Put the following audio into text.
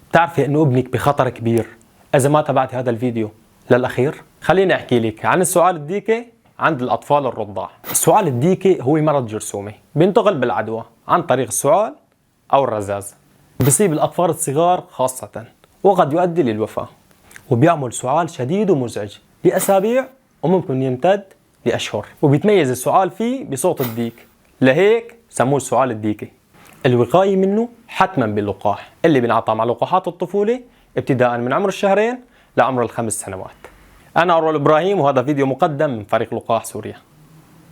بتعرفي انه ابنك بخطر كبير اذا ما تابعتي هذا الفيديو للاخير؟ خليني احكي لك عن السعال الديكي عند الاطفال الرضع. السعال الديكي هو مرض جرثومي بينتقل بالعدوى عن طريق السعال او الرذاذ، بيصيب الاطفال الصغار خاصة وقد يؤدي للوفاة، وبيعمل سعال شديد ومزعج لاسابيع وممكن يمتد لاشهر، وبيتميز السعال فيه بصوت الديك، لهيك سموه السعال الديكي. الوقاية منه حتما باللقاح اللي بنعطى مع لقاحات الطفولة ابتداء من عمر الشهرين لعمر ال5 سنوات. أنا أروى إبراهيم وهذا فيديو مقدم من فريق لقاح سوريا.